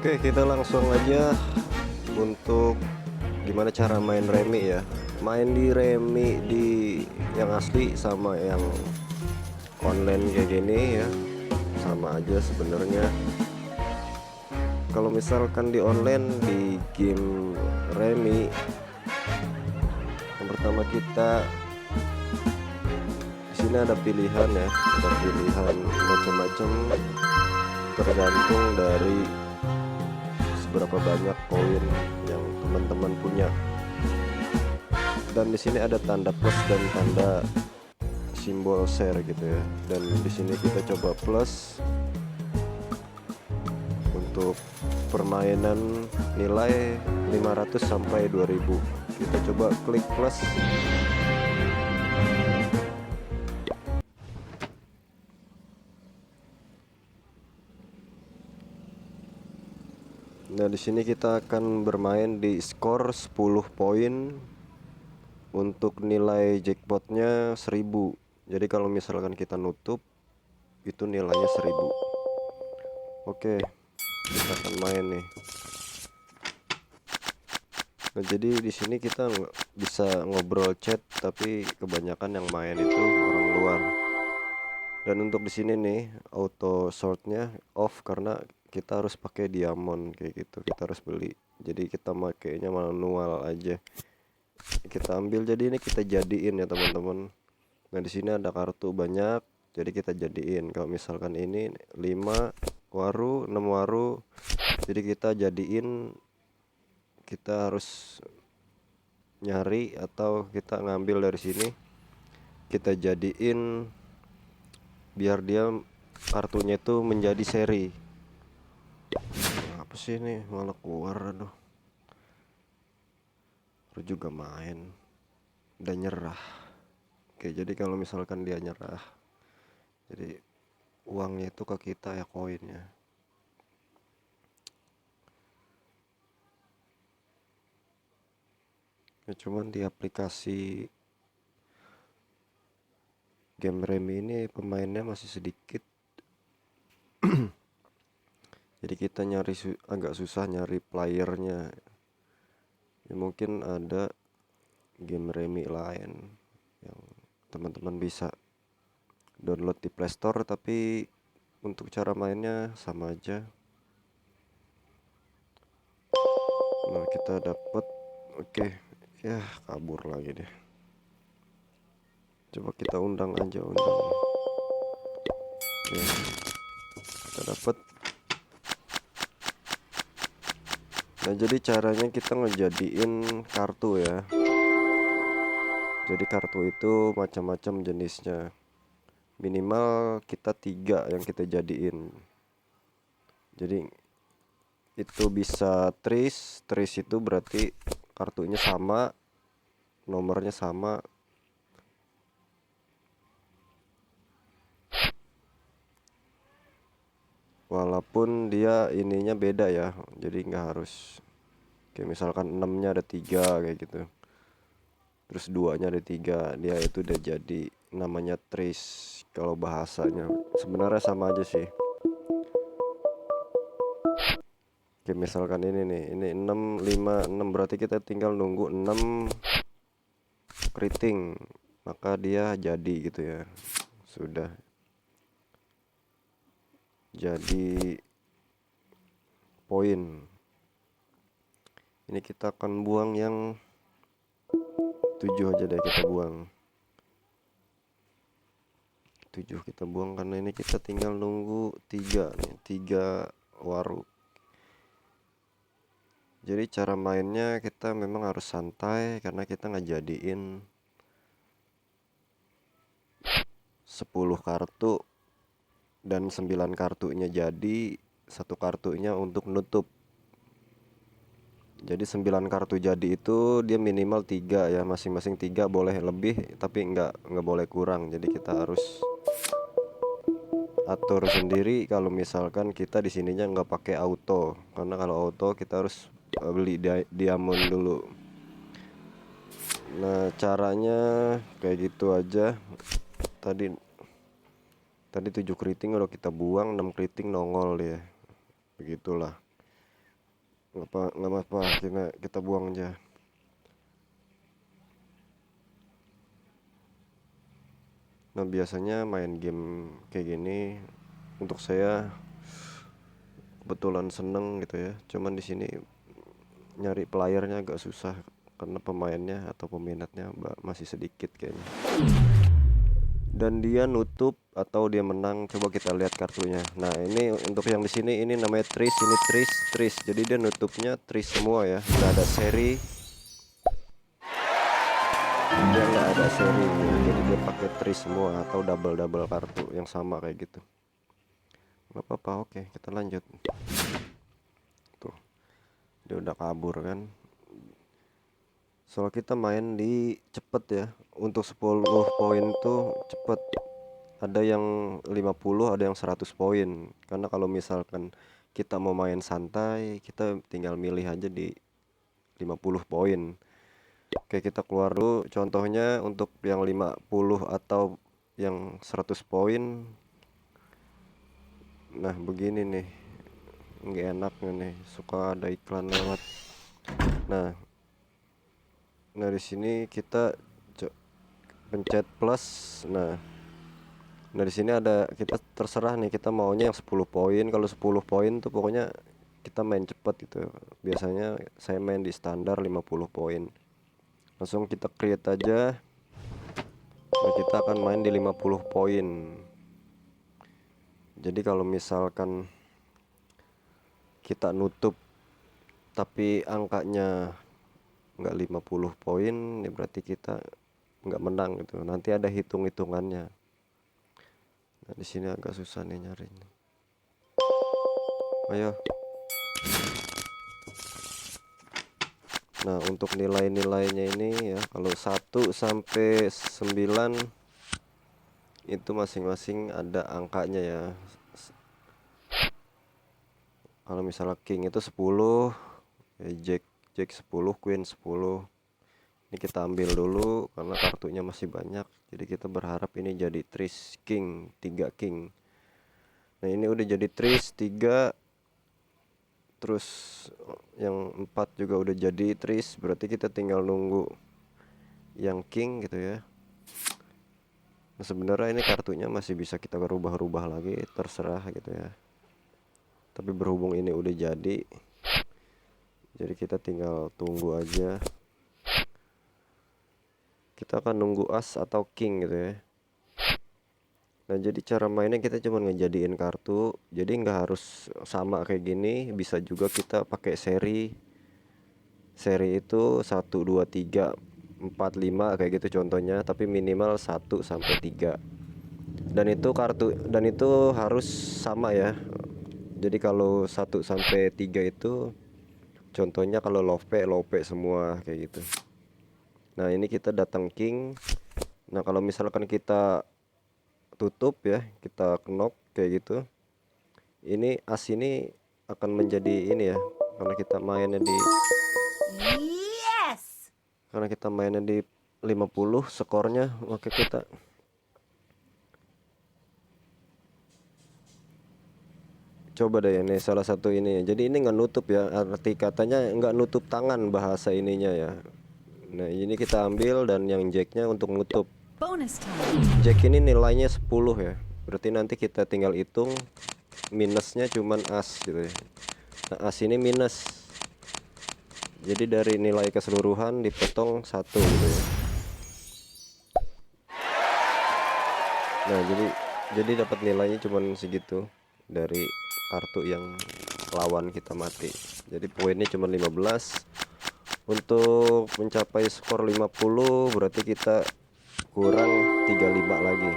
Oke, kita langsung aja untuk gimana cara main remi ya. Main di remi di yang asli sama yang online kayak gini ya, sama aja sebenarnya. Kalau misalkan di online di game remi, yang pertama kita di sini ada pilihan ya, ada pilihan macam-macam tergantung dari seberapa banyak koin yang teman-teman punya. Dan di sini ada tanda plus dan tanda simbol share gitu ya. Dan di sini kita coba plus untuk permainan nilai 500 sampai 2000. Kita coba klik plus. Nah, di sini kita akan bermain di skor 10 poin untuk nilai jackpotnya 1000. Jadi kalau misalkan kita nutup itu nilainya 1000. Oke, kita akan main nih. Nah, jadi di sini kita bisa ngobrol chat, tapi kebanyakan yang main itu orang luar. Dan untuk di sini nih auto sortnya off karena kita harus pakai diamond kayak gitu. Kita harus beli. Jadi kita makainya manual aja. Kita ambil, jadi ini kita jadiin ya teman-teman. Nah, di sini ada kartu banyak, jadi kita jadiin. Kalau misalkan ini 5 waru, 6 waru, jadi kita jadiin. Kita harus nyari atau kita ngambil dari sini, kita jadiin biar dia kartunya itu menjadi seri. Apa sih ini malah keluar, aduh. Terus juga main udah nyerah. Oke, jadi kalau misalkan dia nyerah, jadi uangnya itu ke kita ya, koinnya. Ya, cuman di aplikasi game remi ini pemainnya masih sedikit. Jadi kita nyari agak susah nyari playernya ya. Mungkin ada game remi lain yang teman-teman bisa download di Play Store, tapi untuk cara mainnya sama aja. Nah, kita dapat. Oke, ya kabur lagi deh. Coba kita undang aja, undang. Oke, kita dapat. Nah, jadi caranya kita ngejadiin kartu ya. Jadi kartu itu macam-macam jenisnya. Minimal kita 3 yang kita jadiin. Jadi itu bisa trace itu berarti kartunya sama, nomornya sama. Walaupun dia ininya beda ya, jadi nggak harus kayak misalkan 6-nya ada 3 kayak gitu, terus 2-nya ada 3, dia itu udah jadi namanya trace. Kalau bahasanya sebenarnya sama aja sih. Kayak misalkan ini nih, ini 6 5 6, berarti kita tinggal nunggu 6 keriting, maka dia jadi gitu ya. Sudah jadi poin. Ini kita akan buang yang 7 aja deh, kita buang 7, kita buang karena ini kita tinggal nunggu 3 nih, 3 waru. Jadi cara mainnya kita memang harus santai karena kita ngejadiin 10 kartu dan 9 kartunya jadi, satu kartunya untuk nutup. Jadi 9 kartu jadi itu dia minimal 3 ya, masing-masing 3, boleh lebih tapi nggak boleh kurang. Jadi kita harus atur sendiri kalau misalkan kita di sininya nggak pakai auto, karena kalau auto kita harus beli diamond dulu. Nah, caranya kayak gitu aja. Tadi 7 keriting udah kita buang, 6 keriting nongol ya. Begitulah. nggak apa, kita buang aja. Nah biasanya main game kayak gini untuk saya kebetulan seneng gitu ya, cuman di sini nyari playernya agak susah karena pemainnya atau peminatnya masih sedikit kayaknya. Dan dia nutup atau dia menang, coba kita lihat kartunya. Nah ini untuk yang di sini ini namanya tris, ini tris, jadi dia nutupnya tris semua ya, nggak ada seri, dia nggak ada seri ya. Jadi dia pakai tris semua atau double kartu yang sama kayak gitu. Nggak apa-apa, oke kita lanjut. Tuh dia udah kabur kan. Soal kita main di cepet ya, untuk 10 poin tuh cepet. Ada yang 50, ada yang 100 poin. Karena kalau misalkan kita mau main santai, kita tinggal milih aja di 50 poin. Oke, kita keluar dulu. Contohnya untuk yang 50 atau yang 100 poin. Nah, begini nih. Nggak enaknya nih, suka ada iklan lewat. Nah, di sini kita pencet plus. Nah, di sini ada, kita terserah nih kita maunya yang 10 poin. Kalau 10 poin tuh pokoknya kita main cepet gitu. Biasanya saya main di standar 50 poin. Langsung kita create aja. Nah, kita akan main di 50 poin. Jadi kalau misalkan kita nutup tapi angkanya nggak 50 poin, ya berarti kita nggak menang gitu. Nanti ada hitung-hitungannya. Nah, di sini agak susah nih nyarinya. Ayo. Nah, untuk nilai-nilainya ini ya, kalau 1 sampai 9 itu masing-masing ada angkanya ya. Kalau misalnya king itu 10, ya jack 10, queen 10. Ini kita ambil dulu karena kartunya masih banyak. Jadi kita berharap ini jadi tris king, 3 king. Nah, ini udah jadi tris 3. Terus yang 4 juga udah jadi tris, berarti kita tinggal nunggu yang king gitu ya. Nah, sebenarnya ini kartunya masih bisa kita rubah-rubah lagi, terserah gitu ya. Tapi berhubung ini udah jadi kita tinggal tunggu aja. Kita akan nunggu as atau king gitu ya. Nah, jadi cara mainnya kita cuma ngejadiin kartu. Jadi nggak harus sama kayak gini, bisa juga kita pakai seri. Seri itu 1, 2, 3, 4, 5 kayak gitu contohnya, tapi minimal 1 sampai 3. Dan itu harus sama ya. Jadi kalau 1 sampai 3 itu contohnya kalau lope semua kayak gitu. Nah, ini kita datang king. Nah, kalau misalkan kita tutup ya, kita knock kayak gitu. Ini as ini akan menjadi ini ya, karena kita mainnya di Yes. karena kita mainnya di 50 skornya, maka kita coba deh ini salah satu ini. Jadi ini nggak nutup ya, arti katanya nggak nutup tangan bahasa ininya ya. Nah, ini kita ambil dan yang jacknya untuk nutup. Bonus time. Jack ini nilainya 10 ya. Berarti nanti kita tinggal hitung minusnya cuman as gitu ya. Nah, as ini minus. Jadi dari nilai keseluruhan dipotong 1 gitu ya. Nah, jadi dapat nilainya cuman segitu dari kartu yang lawan kita mati. Jadi poinnya cuma 15. Untuk mencapai skor 50 berarti kita kurang 35 lagi.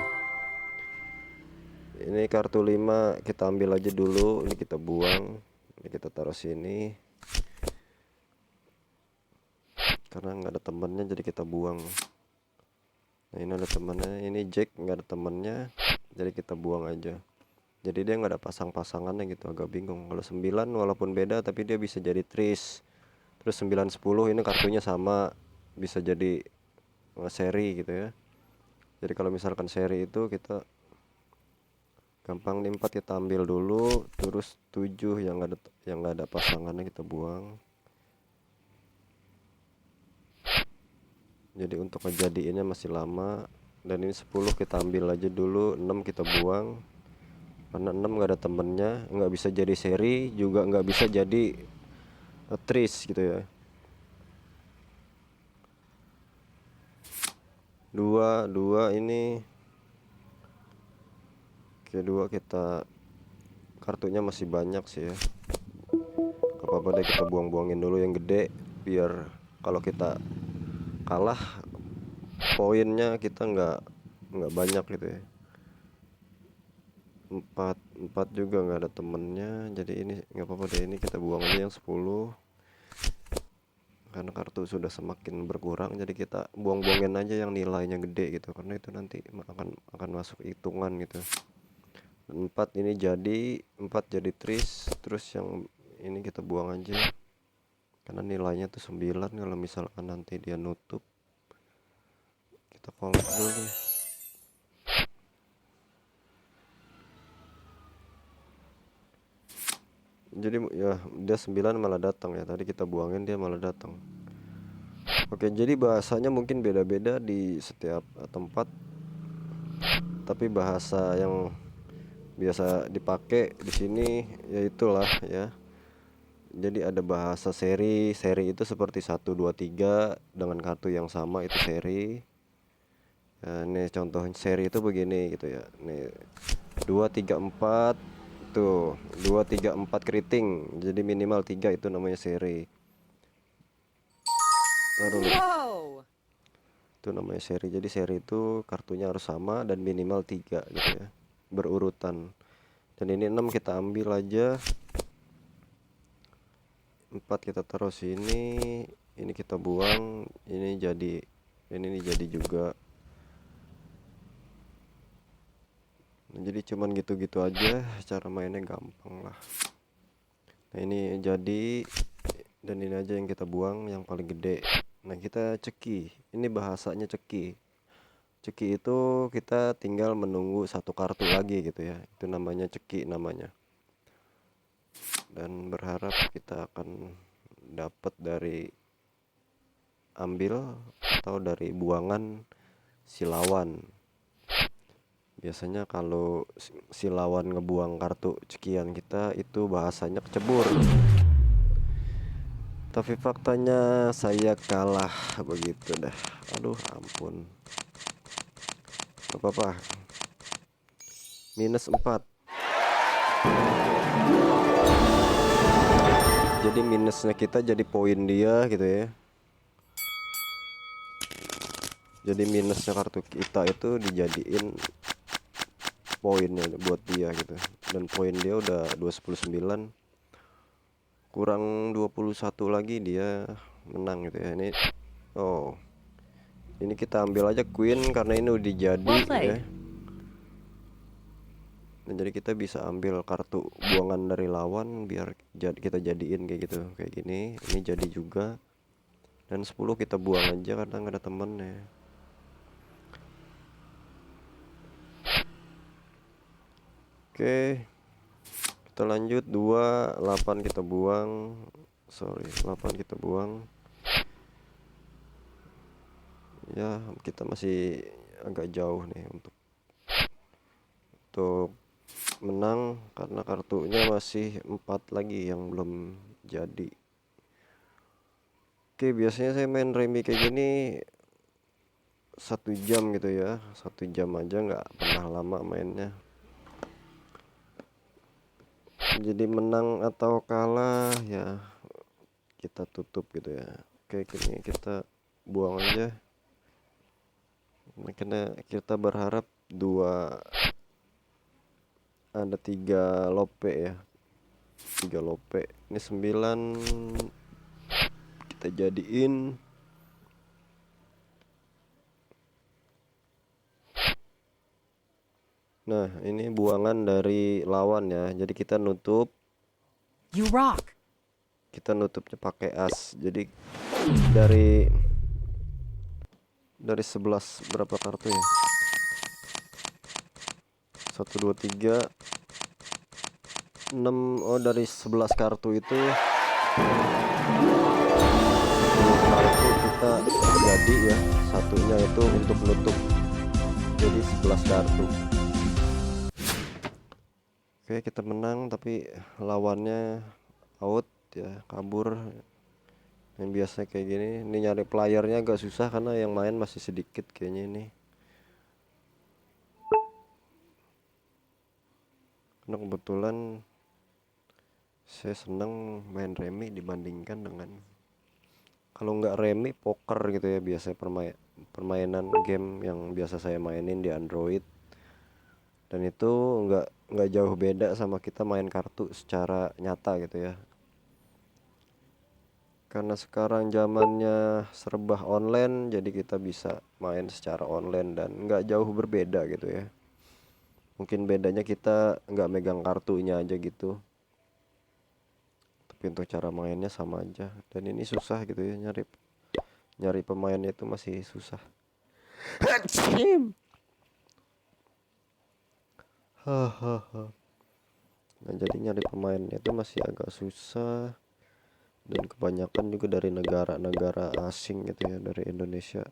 Ini kartu 5 kita ambil aja dulu, ini kita buang. Ini kita taruh sini. Karena nggak ada temennya jadi kita buang. Nah, ini ada temennya, ini jack nggak ada temennya, jadi kita buang aja. Jadi dia nggak ada pasang-pasangannya gitu, agak bingung. Kalau 9 walaupun beda tapi dia bisa jadi tris. Terus 9, 10 ini kartunya sama, bisa jadi seri gitu ya. Jadi kalau misalkan seri itu kita Gampang nih, 4 kita ambil dulu, terus 7 yang nggak ada pasangannya kita buang. Jadi untuk ngejadiinnya masih lama. Dan ini 10 kita ambil aja dulu, 6 kita buang. Karena 6 nggak ada temennya, nggak bisa jadi seri, juga nggak bisa jadi tris gitu ya. 2 ini. Oke, 2 kita, kartunya masih banyak sih ya. Gak apa-apa deh, kita buang-buangin dulu yang gede, biar kalau kita kalah poinnya kita nggak banyak gitu ya. 4 juga nggak ada temennya, jadi ini nggak apa-apa deh, ini kita buang aja yang 10 karena kartu sudah semakin berkurang. Jadi kita buang-buangin aja yang nilainya gede gitu, karena itu nanti akan masuk hitungan gitu. 4 ini jadi 4 jadi tris, terus yang ini kita buang aja karena nilainya tuh 9. Kalau misalkan nanti dia nutup, kita collect dulu nih. Jadi ya dia 9 malah datang ya, tadi kita buangin dia malah datang. Oke, jadi bahasanya mungkin beda-beda di setiap tempat, tapi bahasa yang biasa dipakai di sini ya itulah ya. Jadi ada bahasa seri. Seri itu seperti 1 2 3 dengan kartu yang sama, itu seri. Nah, nih contoh seri itu begini gitu ya. Nih 2 3 4 tuh, 2 3 4 keriting. Jadi minimal 3, itu namanya seri. Wow. Itu namanya seri. Jadi seri itu kartunya harus sama dan minimal 3 gitu ya, berurutan. Dan ini 6 kita ambil aja, 4 kita taruh sini, ini kita buang, ini jadi juga. Nah, jadi cuman gitu-gitu aja, cara mainnya gampang lah. Nah ini jadi, dan ini aja yang kita buang yang paling gede. Nah kita ceki, ini bahasanya ceki. Ceki itu kita tinggal menunggu 1 kartu lagi gitu ya, itu namanya ceki namanya. Dan berharap kita akan dapat dari ambil atau dari buangan si lawan. Biasanya kalau si lawan ngebuang kartu cekian kita, itu bahasanya kecebur. Tapi faktanya saya kalah begitu dah. Aduh ampun. Gak apa-apa. -4. Jadi minusnya kita jadi poin dia gitu ya. Jadi minusnya kartu kita itu dijadiin poinnya buat dia gitu. Dan poin dia udah 219, kurang 21 lagi dia menang gitu ya. Ini ini kita ambil aja queen karena ini udah jadi ya. Dan jadi kita bisa ambil kartu buangan dari lawan biar kita jadiin kayak gitu, kayak gini. Ini jadi juga. Dan 10 kita buang aja karena nggak ada temennya. Oke, kita lanjut. 8 kita buang. 8 kita buang. Ya kita masih agak jauh nih untuk menang karena kartunya masih 4 lagi yang belum jadi. Oke, biasanya saya main remi kayak gini 1 jam gitu ya, 1 jam aja, nggak pernah lama mainnya. Jadi menang atau kalah ya kita tutup gitu ya. Oke, ini kita buang aja. Karena kita berharap ada 3 lope ya, 3 lope. Ini 9 kita jadiin. Nah ini buangan dari lawan ya, jadi kita nutup. You rock. Kita nutupnya pakai as. Jadi dari 11 berapa kartu ya, 1 2 3 6. Oh, dari 11 kartu itu 10 kartu kita jadi ya, satunya itu untuk nutup, jadi 11 kartu. Oke, kita menang tapi lawannya out ya, kabur. Yang biasa kayak gini, ini nyari playernya agak susah karena yang main masih sedikit kayaknya ini. Karena kebetulan saya senang main remi dibandingkan dengan kalau nggak remi poker gitu ya, biasa permainan game yang biasa saya mainin di Android. Dan itu nggak jauh beda sama kita main kartu secara nyata gitu ya. Karena sekarang zamannya serba online, jadi kita bisa main secara online dan nggak jauh berbeda gitu ya. Mungkin bedanya kita nggak megang kartunya aja gitu, tapi untuk cara mainnya sama aja. Dan ini susah gitu ya, nyari pemainnya itu masih susah. Nah, jadi nyari pemainnya itu masih agak susah. Dan kebanyakan juga dari negara-negara asing gitu ya, dari Indonesia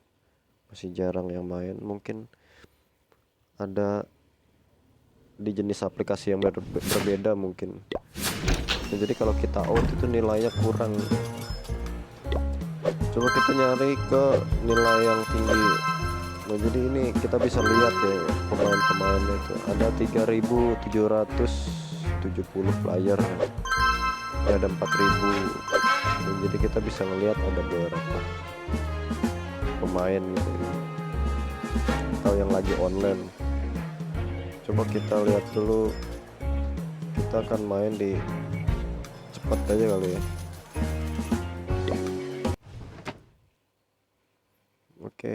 masih jarang yang main. Mungkin ada di jenis aplikasi yang berbeda mungkin. Nah, jadi kalau kita out itu nilainya kurang. Coba kita nyari ke nilai yang tinggi. Nah, jadi ini kita bisa lihat ya pemain-pemainnya itu ada 3.770 player. Ya, ada 4.000. Dan jadi kita bisa ngelihat ada beberapa pemain gitu ya, atau yang lagi online. Coba kita lihat dulu, kita akan main di cepat aja kali ya. Oke.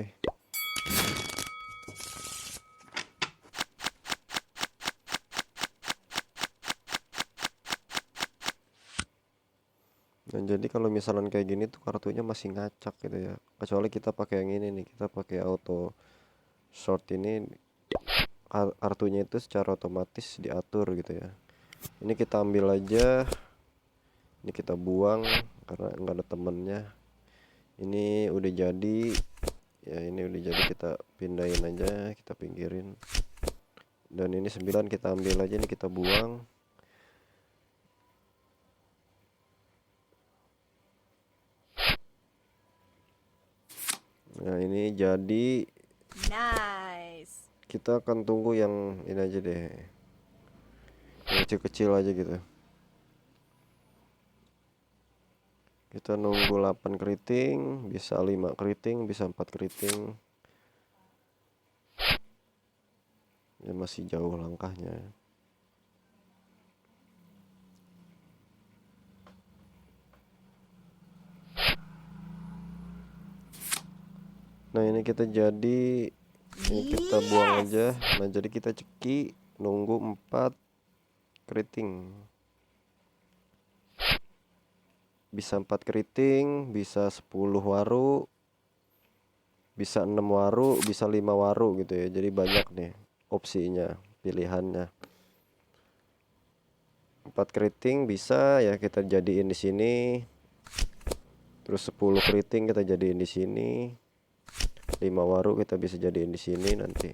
Dan jadi kalau misalnya kayak gini tuh kartunya masih ngacak gitu ya, kecuali kita pakai yang ini nih, kita pakai auto sort ini, kartunya itu secara otomatis diatur gitu ya. Ini kita ambil aja, ini kita buang karena nggak ada temennya. Ini udah jadi ya, ini udah jadi, kita pindahin aja, kita pinggirin. Dan ini 9 kita ambil aja, ini kita buang. Nah, ini jadi Nice. kita akan tunggu yang ini aja deh, yang kecil-kecil aja gitu. Kita nunggu 8 keriting, bisa 5 keriting, bisa 4 keriting. Ya masih jauh langkahnya. Nah, ini kita jadi, ini kita buang aja. Nah, jadi kita ceki nunggu 4 keriting. Bisa 4 keriting, bisa 10 waru, bisa 6 waru, bisa 5 waru gitu ya. Jadi banyak nih opsinya, pilihannya. 4 keriting bisa ya kita jadiin di sini. Terus 10 keriting kita jadiin di sini. 5 waru kita bisa jadiin di sini nanti.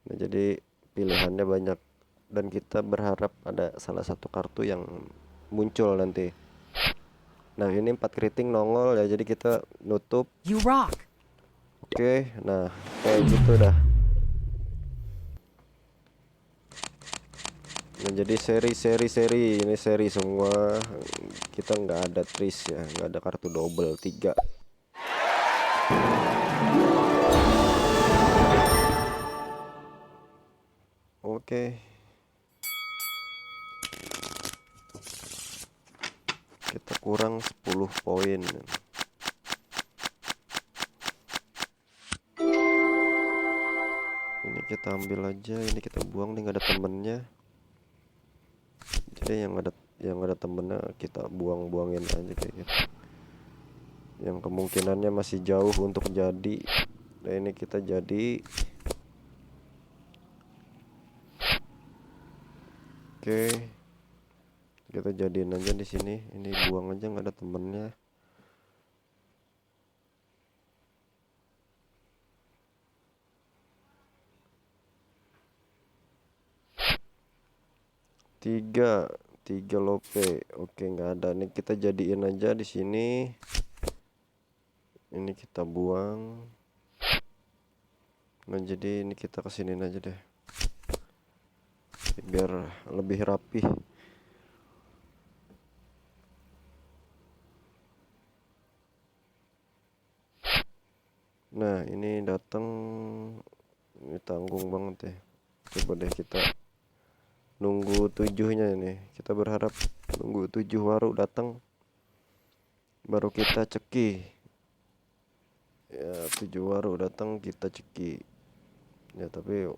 Nah, jadi pilihannya banyak dan kita berharap ada salah satu kartu yang muncul nanti. Nah, ini 4 keriting nongol ya, jadi kita nutup. You rock. Oke, nah kayak gitu dah. Nah, jadi seri ini seri semua. Kita nggak ada tris ya, nggak ada kartu double 3. Oke, kita kurang 10 poin. Ini kita ambil aja, ini kita buang nih, nggak ada temennya. Jadi yang ada temennya kita buangin aja kayak gitu. Yang kemungkinannya masih jauh untuk jadi. Nah, ini kita jadi. Oke, kita jadiin aja di sini. Ini buang aja, nggak ada temennya. Tiga, tiga lope. Oke, nggak ada nih. Kita jadiin aja di sini. Ini kita buang. Nah, jadi ini kita kesinin aja deh, biar lebih rapi. Nah, ini datang, ini tanggung banget ya. Coba deh kita nunggu tujuhnya ini. Kita berharap nunggu 7 waru datang, baru kita ceki. Ya, 7 waru datang kita ceki. Ya, tapi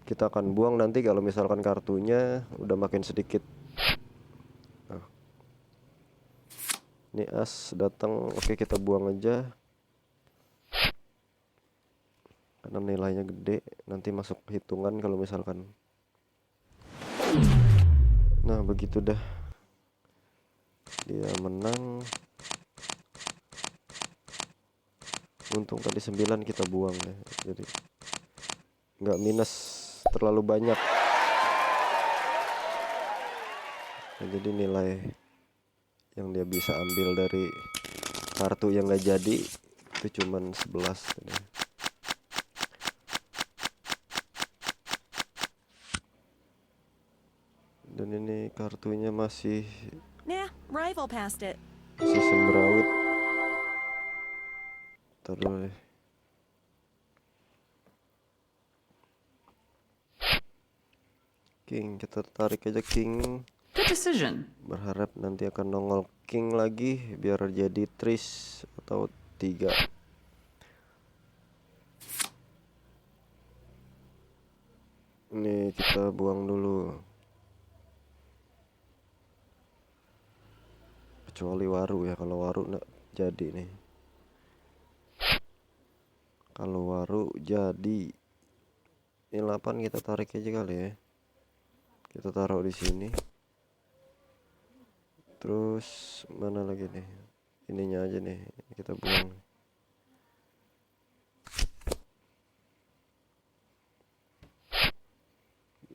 kita akan buang nanti kalau misalkan kartunya udah makin sedikit. Nah, ini as datang. Oke, kita buang aja karena nilainya gede, nanti masuk hitungan kalau misalkan. Nah, begitu dah, dia menang. Untung tadi 9 kita buang ya, jadi nggak minus terlalu banyak. Nah, jadi nilai yang dia bisa ambil dari kartu yang nggak jadi itu cuman 11 tadi. Dan ini kartunya masih Nah, rival passed it. sembraut. Taruh deh. King, kita tarik aja king. Good decision. Berharap nanti akan nongol king lagi biar jadi tris atau 3. Ini kita buang dulu. Kecuali waru ya, kalau waru nggak jadi nih. Kalau waru jadi. Ini 8 kita tarik aja kali ya. Kita taruh di sini. Terus mana lagi nih? Ininya aja nih kita buang.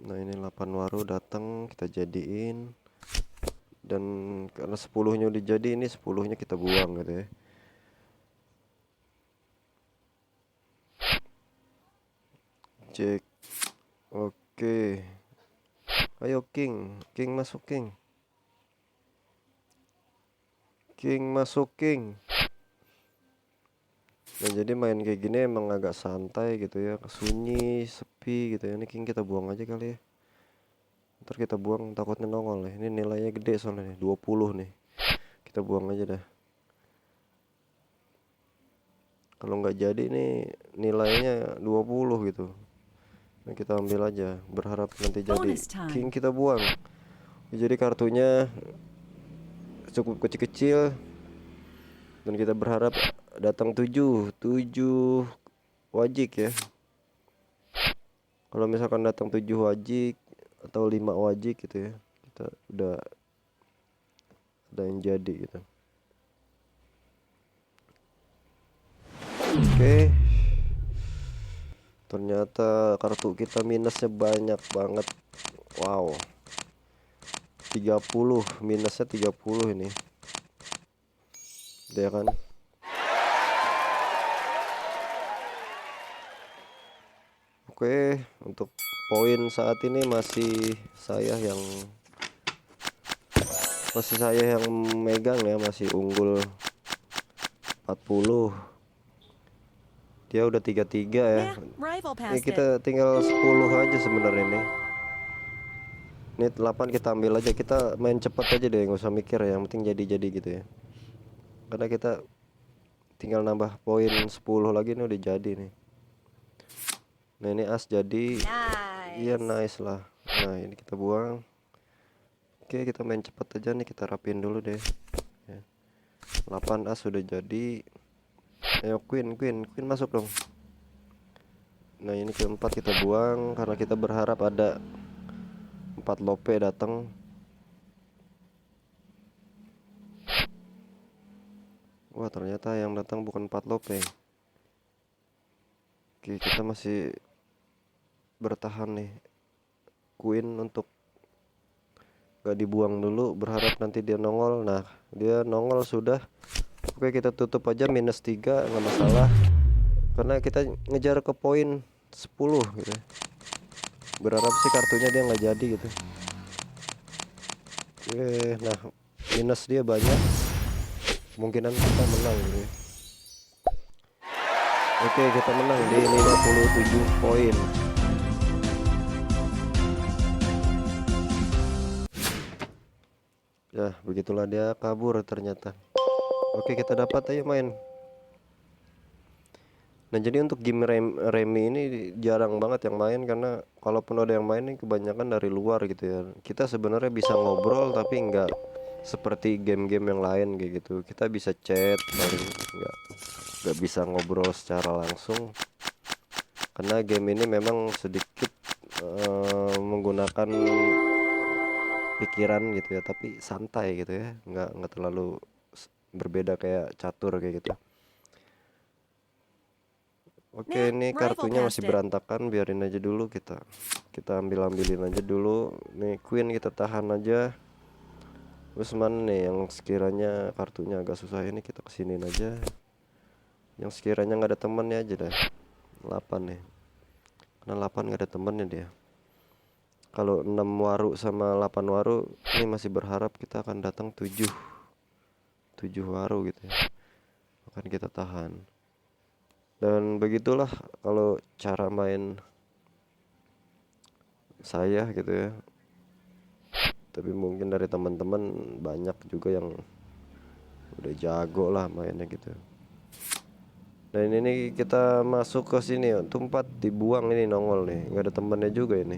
Nah, ini 8 waru datang kita jadiin. Dan karena 10-nya udah jadi, ini 10-nya kita buang gitu ya. Cek. Oke. Ayo king, king masuk king. King masuk king. Nah, jadi main kayak gini emang agak santai gitu ya, sunyi, sepi gitu ya. Ini king kita buang aja kali ya. Ntar kita buang takutnya nongol nih. Ini nilainya gede soalnya nih, 20 nih. Kita buang aja dah. Kalau nggak jadi nih nilainya 20 gitu. Nah, kita ambil aja, berharap nanti jadi. Bonus time. King kita buang. Jadi kartunya cukup kecil-kecil. Dan kita berharap datang 7 wajik ya. Kalau misalkan datang 7 wajik atau 5 wajik gitu ya, kita udah ada yang jadi gitu. Oke. Ternyata kartu kita minusnya banyak banget. Wow. 30, minusnya 30 ini. Dia kan. Oke, untuk poin saat ini masih saya yang megang ya, masih unggul 40. Dia udah 33 ya. Nah, rival Ini passed it. kita tinggal 10 aja sebenarnya nih. Ini 8 kita ambil aja, kita main cepat aja deh, nggak usah mikir ya, yang penting jadi gitu ya. Karena kita tinggal nambah poin 10 lagi nih udah jadi nih. Nah, ini as jadi. Iya, Nice. nice lah. Nah, ini kita buang. Oke, kita main cepat aja nih, kita rapin dulu deh ya. 8 as sudah jadi. Ayo queen masuk dong. Nah, ini keempat kita buang karena kita berharap ada 4 Patlope datang. Wah, ternyata yang datang bukan Patlope. Oke, kita masih bertahan nih. Queen untuk gak dibuang dulu, berharap nanti dia nongol. Nah, dia nongol sudah. Oke, kita tutup aja -3, nggak masalah. Karena kita ngejar ke poin 10 gitu. Berharap sih kartunya dia nggak jadi gitu. Oke, nah minus dia banyak. Kemungkinan kita menang gitu ya. Oke, kita menang di 57 poin. Ya, begitulah dia kabur ternyata. Oke, kita dapat ayo main. Nah, jadi untuk game remi ini jarang banget yang main, karena kalaupun ada yang main ini kebanyakan dari luar gitu ya. Kita sebenarnya bisa ngobrol tapi nggak seperti game-game yang lain kayak gitu. Kita bisa chat paling, nggak bisa ngobrol secara langsung. Karena game ini memang sedikit menggunakan pikiran gitu ya, tapi santai gitu ya, nggak terlalu berbeda kayak catur kayak gitu. Oke, Nah, ini rival kartunya passed masih it. berantakan, biarin aja dulu, kita ambilin aja dulu. Nih Queen kita tahan aja. Terus mana nih yang sekiranya kartunya agak susah, ini kita kesiniin aja. Yang sekiranya nggak ada temennya aja dah. 8 nih. Karena 8 nggak ada temennya dia. Kalau 6 waru sama 8 waru, ini masih berharap kita akan datang 7 waru gitu ya. Akan kita tahan. Dan begitulah kalau cara main saya gitu ya. Tapi mungkin dari teman-teman banyak juga yang udah jago lah mainnya gitu. Dan ini kita masuk ke sini ya, tempat dibuang ini nongol nih, nggak ada temennya juga ini.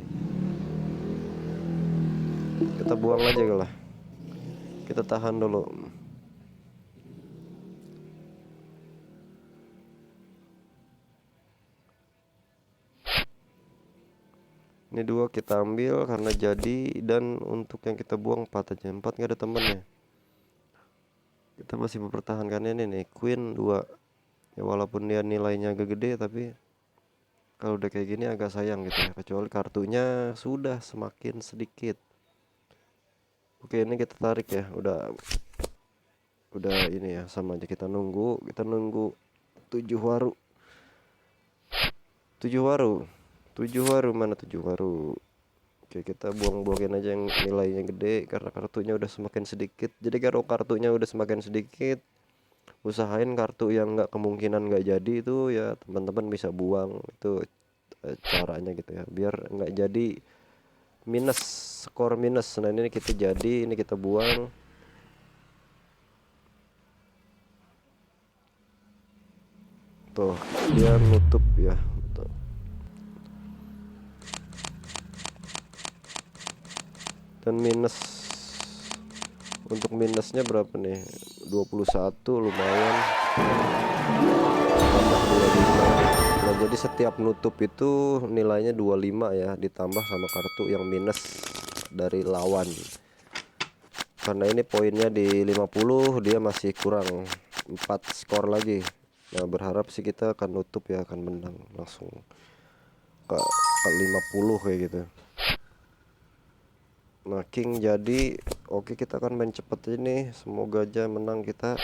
Kita buang aja lah. Kita tahan dulu. Ini 2 kita ambil karena jadi, dan untuk yang kita buang 4 aja. 4 nggak ada temennya. Kita masih mempertahankan ini nih, Queen 2. Ya walaupun dia nilainya agak gede, tapi kalau udah kayak gini agak sayang gitu ya. Kecuali kartunya sudah semakin sedikit. Oke, ini kita tarik ya. Udah ini ya, sama aja kita nunggu 7 waru. 7 waru. 7 waru, mana 7 waru? Oke, kita buang-buangin aja yang nilainya gede karena kartunya udah semakin sedikit. Jadi kalau kartunya udah semakin sedikit, usahain kartu yang nggak kemungkinan nggak jadi itu ya teman-teman bisa buang. Itu caranya gitu ya, biar nggak jadi minus, skor minus. Nah, ini kita jadi, ini kita buang. Tuh, dia nutup ya. Tuh. Dan minus, untuk minusnya berapa nih? 21, lumayan. Tambah 25. Nah, jadi setiap nutup itu nilainya 25 ya, ditambah sama kartu yang minus dari lawan. Karena ini poinnya di 50, dia masih kurang 4 skor lagi. Nah, berharap sih kita akan nutup ya, akan menang langsung ke 50 kayak gitu. Nah, king jadi. Oke, kita akan main cepet ini, semoga aja menang kita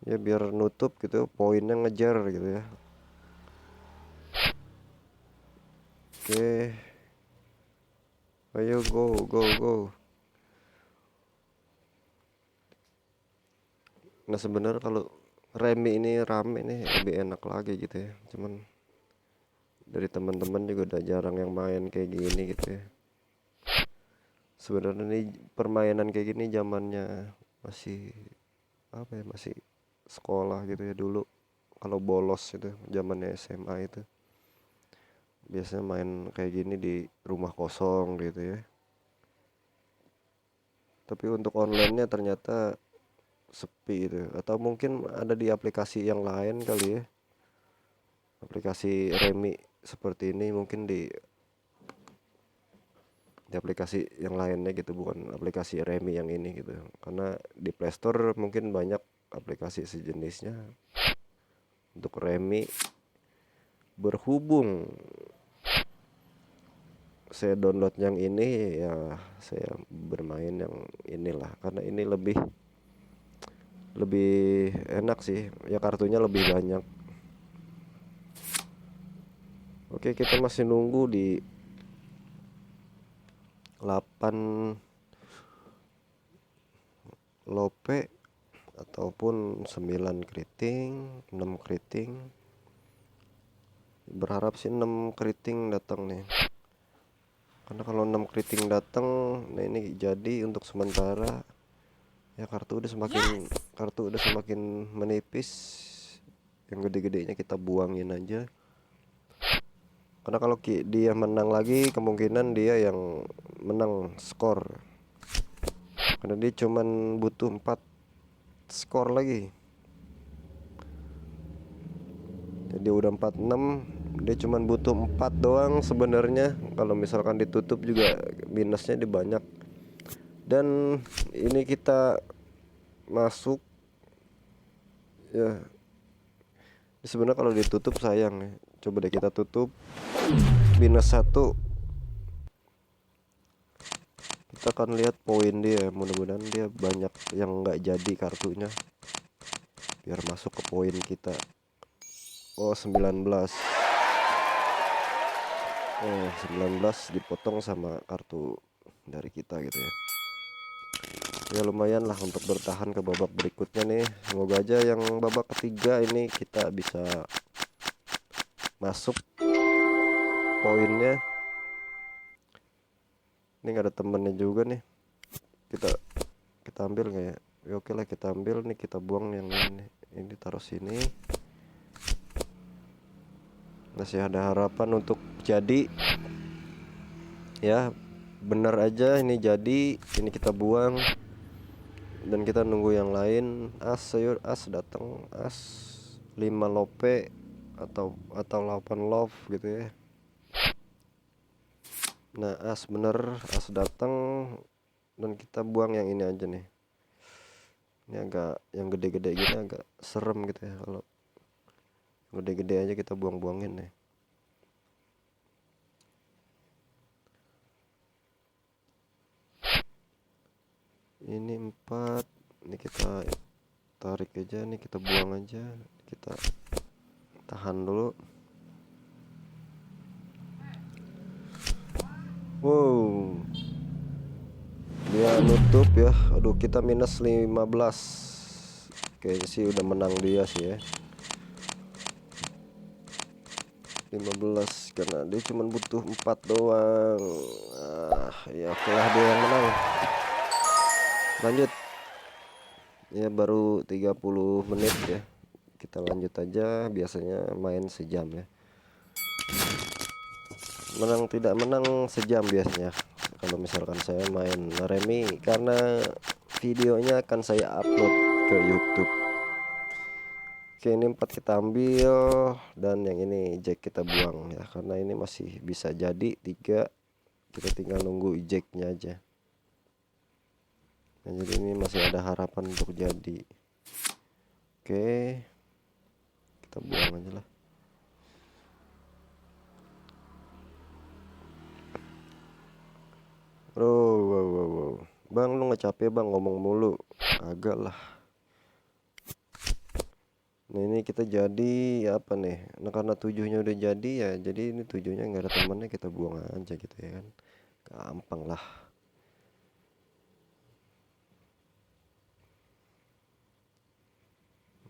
ya, biar nutup gitu, poinnya ngejar gitu ya. Oke, ayo go go go. Nah, sebenarnya kalau remi ini rame nih lebih enak lagi gitu ya, cuman dari teman-teman juga udah jarang yang main kayak gini gitu ya. Sebenarnya nih permainan kayak gini zamannya masih apa ya, masih sekolah gitu ya dulu. Kalau bolos itu zamannya SMA itu biasanya main kayak gini di rumah kosong gitu ya. Tapi untuk online-nya ternyata sepi itu, atau mungkin ada di aplikasi yang lain kali ya. Aplikasi remi seperti ini mungkin di di aplikasi yang lainnya gitu, bukan aplikasi remi yang ini gitu. Karena di Play Store mungkin banyak aplikasi sejenisnya untuk remi. Berhubung saya download yang ini, ya saya bermain yang inilah, karena ini lebih enak sih ya, kartunya lebih banyak. Oke, kita masih nunggu di 8 lope ataupun 9 keriting, 6 keriting. Berharap sih 6 keriting datang nih. Karena kalau 6 keriting datang, nah ini jadi untuk sementara ya, kartu udah semakin menipis. Yang gede-gedenya kita buangin aja. Karena kalau dia menang lagi, kemungkinan dia yang menang skor. Karena dia cuman butuh 4 skor lagi. Jadi udah 46, dia cuman butuh 4 doang sebenarnya. Kalau misalkan ditutup juga minusnya di banyak. Dan ini kita masuk ya, sebenarnya kalau ditutup sayang ya. Coba deh kita tutup minus 1. Kita akan lihat poin dia. Mudah-mudahan dia banyak yang nggak jadi kartunya, biar masuk ke poin kita. Oh, 19. 19 dipotong sama kartu dari kita gitu ya. Ya lumayan lah untuk bertahan ke babak berikutnya nih. Semoga aja yang babak ketiga ini kita bisa masuk poinnya. Ini nggak ada temennya juga nih. Kita ambil nggak ya? Ya oke lah, kita ambil nih, kita buang yang ini. Ini taruh sini. Masih ada harapan untuk jadi. Ya, bener aja ini jadi. Ini kita buang. Dan kita nunggu yang lain. As, sayur as datang. As 5 lope atau 8 love gitu ya. Nah, as bener, as datang. Dan kita buang yang ini aja nih. Ini agak, yang gede-gede gini agak serem gitu ya. Kalau gede-gede aja kita buang-buangin nih. Ini 4. Ini kita tarik aja nih, kita buang aja. Kita tahan dulu. Wow, dia nutup ya. Aduh, kita minus 15. Kayaknya sih udah menang dia sih ya. 15 karena dia cuma butuh 4 doang. Ya oke lah, dia yang menang. Lanjut. Ya baru 30 menit ya. Kita lanjut aja, biasanya main sejam ya. Menang tidak menang sejam biasanya kalau misalkan saya main remi, karena videonya akan saya upload ke YouTube. Oke, ini 4 kita ambil, dan yang ini jack kita buang ya, karena ini masih bisa jadi 3. Kita tinggal nunggu jacknya aja. Nah, jadi ini masih ada harapan untuk jadi. Oke, kita buang aja lah. Wow. Bang, lu nggak capek bang ngomong mulu? Agak lah. Nah, ini kita jadi apa nih? Nah, karena 7-nya udah jadi ya, jadi ini 7-nya nggak ada temannya, kita buang aja gitu ya kan. Gampang lah.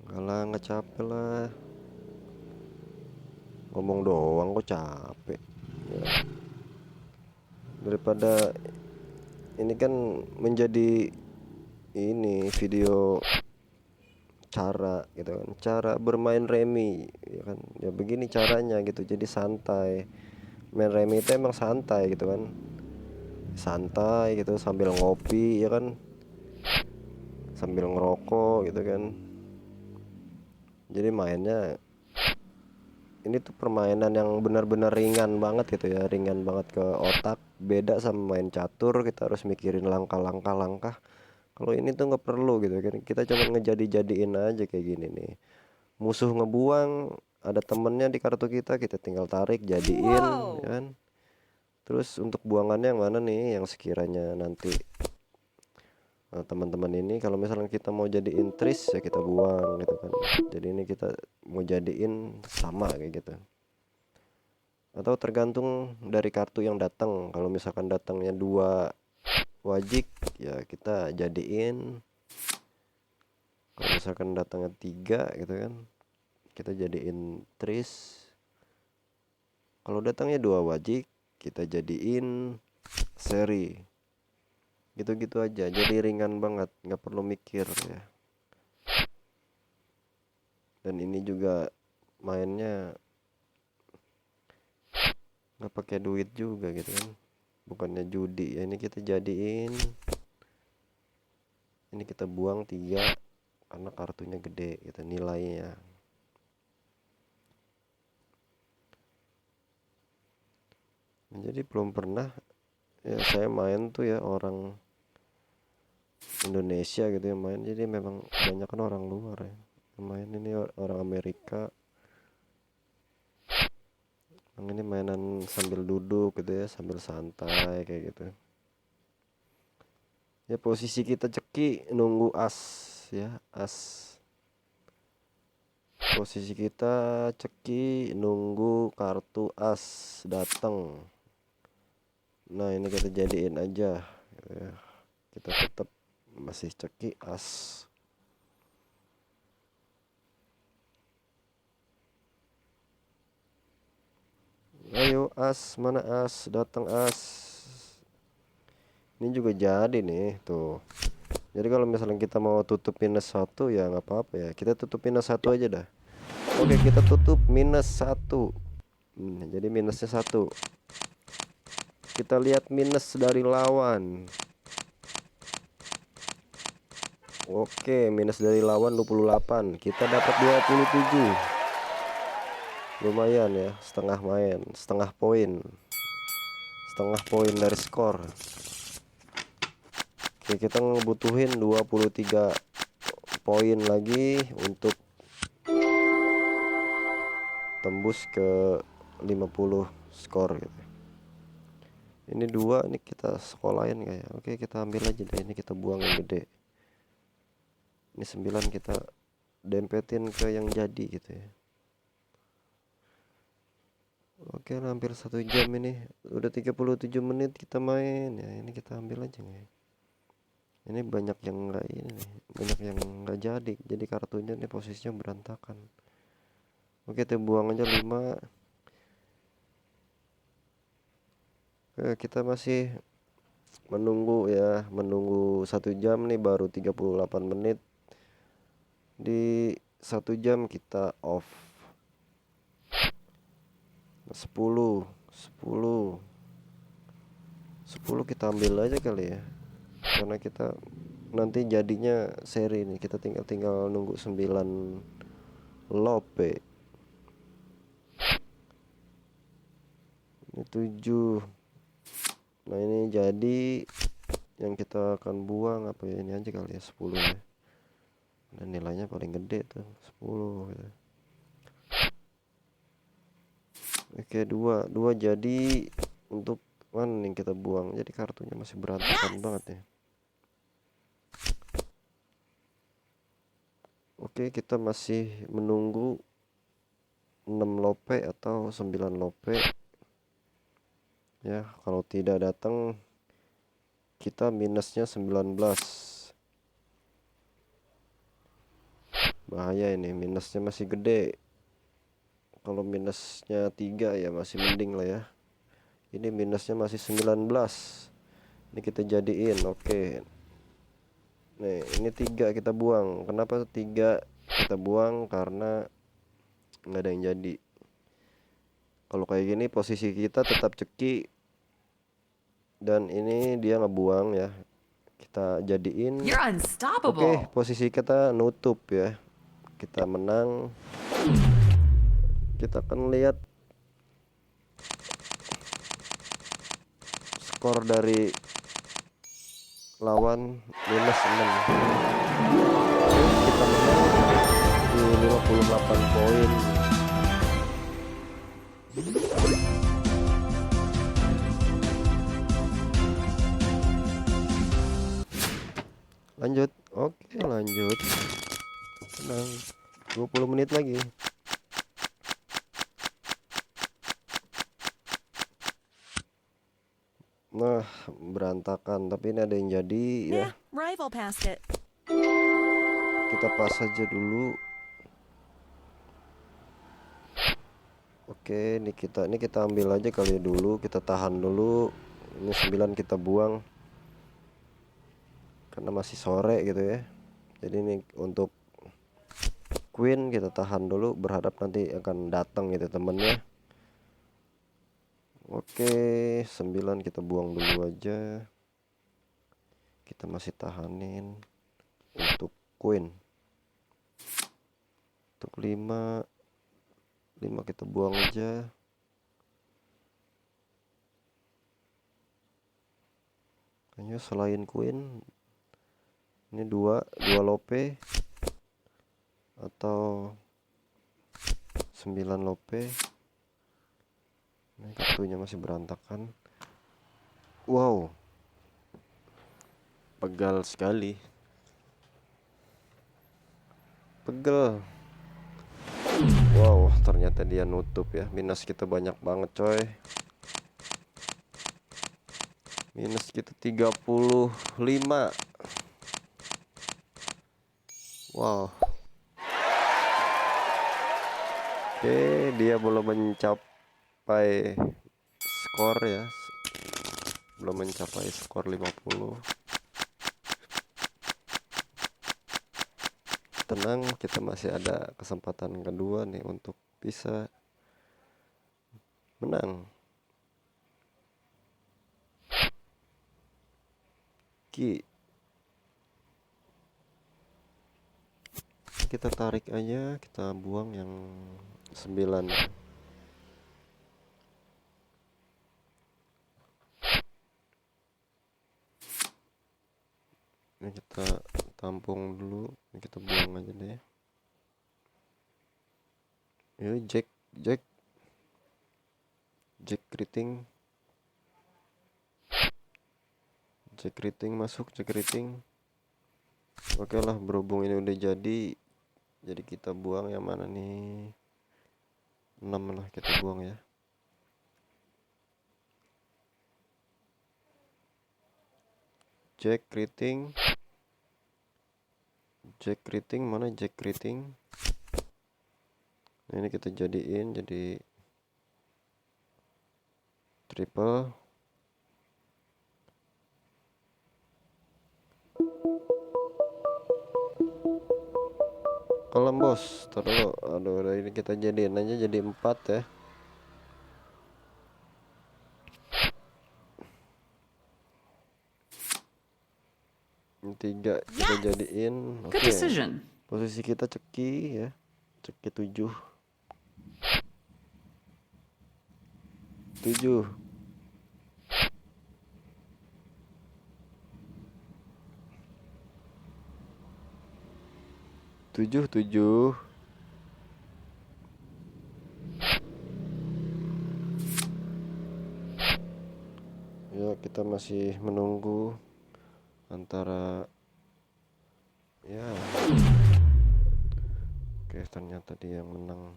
Enggak lah, nggak capek lah. Ngomong doang kok capek ya. Daripada ini kan menjadi ini video cara gitu kan, cara bermain remi ya kan. Ya begini caranya gitu, jadi santai. Main remi itu emang santai gitu kan, santai gitu sambil ngopi ya kan, sambil ngerokok gitu kan. Jadi mainnya ini tuh permainan yang benar-benar ringan banget gitu ya, ringan banget ke otak. Beda sama main catur, kita harus mikirin langkah-langkah. Kalau ini tuh nggak perlu gitu kan, kita cuma ngejadi-jadiin aja kayak gini nih. Musuh ngebuang, ada temennya di kartu kita, kita tinggal tarik jadiin, ya kan. Terus untuk buangannya yang mana nih, yang sekiranya nanti teman-teman ini kalau misalnya kita mau jadiin tris ya kita buang gitu kan. Jadi ini kita mau jadiin sama kayak gitu. Atau tergantung dari kartu yang datang. Kalau misalkan datangnya 2 wajik ya kita jadiin. Kalau misalkan datangnya 3 gitu kan, kita jadiin tris. Kalau datangnya 2 wajik, kita jadiin seri. Gitu-gitu aja, jadi ringan banget, nggak perlu mikir ya. Dan ini juga mainnya nggak pakai duit juga gitu kan, bukannya judi ya. Ini kita jadiin, ini kita buang 3 karena kartunya gede gitu nilainya. Jadi belum pernah ya saya main tuh ya orang Indonesia gitu ya main, jadi memang banyak kan orang luar ya main. Ini orang Amerika yang ini mainan sambil duduk gitu ya, sambil santai kayak gitu ya. Posisi kita ceki nunggu as ya, as. Posisi kita ceki nunggu kartu as datang. Nah ini kita jadiin aja gitu ya. Kita tetap masih ceki as. Ayo as, mana as, datang as. Ini juga jadi nih tuh. Jadi kalau misalnya kita mau tutup minus 1 ya nggak apa-apa ya, kita tutup minus 1 aja dah. Oke, kita tutup minus 1. Jadi minusnya 1. Kita lihat minus dari lawan. Oke, minus dari lawan 28. Kita dapat 27. Lumayan ya, setengah main, setengah poin. Setengah poin dari skor. Oke, kita ngebutuhin 23 poin lagi untuk tembus ke 50 skor gitu. Ini 2, ini kita sekolahin kayak. Oke, kita ambil aja deh, ini kita buang yang gede. Ini 9 kita dempetin ke yang jadi gitu ya. Oke, hampir 1 jam ini. Udah 37 menit kita main ya. Ini kita ambil aja nih. Ini banyak yang enggak ini nih, banyak yang enggak jadi. Jadi kartunya nih posisinya berantakan. Oke, kita buang aja 5. Kita masih menunggu ya, menunggu 1 jam nih, baru 38 menit. Di 1 jam kita off. 10 kita ambil aja kali ya, karena kita nanti jadinya seri nih. Kita tinggal nunggu 9 lope. Ini 7. Nah ini jadi yang kita akan buang apa ya, ini aja kali ya, 10 ya. Dan nilainya paling gede tuh 10 gitu. Oke, 2 jadi untuk mana yang kita buang. Jadi kartunya masih berantakan banget ya. Oke, kita masih menunggu 6 lope atau 9 lope ya. Kalau tidak datang kita minusnya 19. Bahaya ini, minusnya masih gede. Kalau minusnya 3 ya masih mending lah ya. Ini minusnya masih 19. Ini kita jadiin. Oke. Nih, ini 3 kita buang. Kenapa 3 kita buang? Karena nggak ada yang jadi. Kalau kayak gini posisi kita tetap ceki, dan ini dia ngebuang ya. Kita jadiin. You're Oke, unstoppable. posisi kita nutup ya. Kita menang. Kita akan lihat skor dari lawan -6. Kita menang di 58 poin. Lanjut. Oke, lanjut. Tenang. 20 menit lagi. Nah, berantakan, tapi ini ada yang jadi ya. Nah, rival passed it. Kita pas saja dulu. Oke, ini kita ambil aja kali ya dulu, kita tahan dulu. Ini 9 kita buang karena masih sore gitu ya. Jadi ini untuk Queen kita tahan dulu, berharap nanti akan datang gitu temennya. Oke, 9 kita buang dulu aja. Kita masih tahanin untuk Queen. Untuk 5 kita buang aja. Kayaknya selain Queen ini dua lope atau 9 lope. Ini kartunya masih berantakan. Wow, pegal sekali, pegel. Wow, ternyata dia nutup ya. Minus kita banyak banget coy. Minus kita 35. Wow. Oke, dia belum mencapai skor ya. Belum mencapai skor 50. Tenang, kita masih ada kesempatan kedua nih untuk bisa menang. Kita tarik aja, kita buang yang 9. Ini kita tampung dulu, ini kita buang aja deh. Ini Jack Rating masuk, Jack Rating. Oke lah, berhubung ini udah jadi kita buang yang mana nih? 6 lah kita buang ya. Jack Rating mana Jack Rating? Nah, ini kita jadiin jadi triple. Kalem bos, taruh. Aduh, ini kita jadiin aja jadi 4 ya. Ini 3 kita jadiin. Good Oke. decision. Posisi kita ceki ya. Ceki 7. 7. 7. Ya, kita masih menunggu antara ya. Oke, ternyata dia yang menang.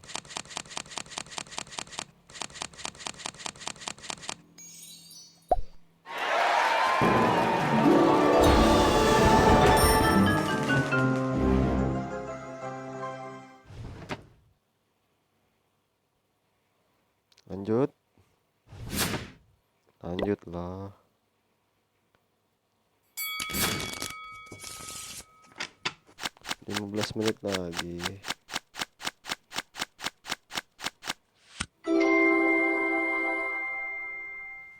Lanjutlah. Lima 15 menit lagi.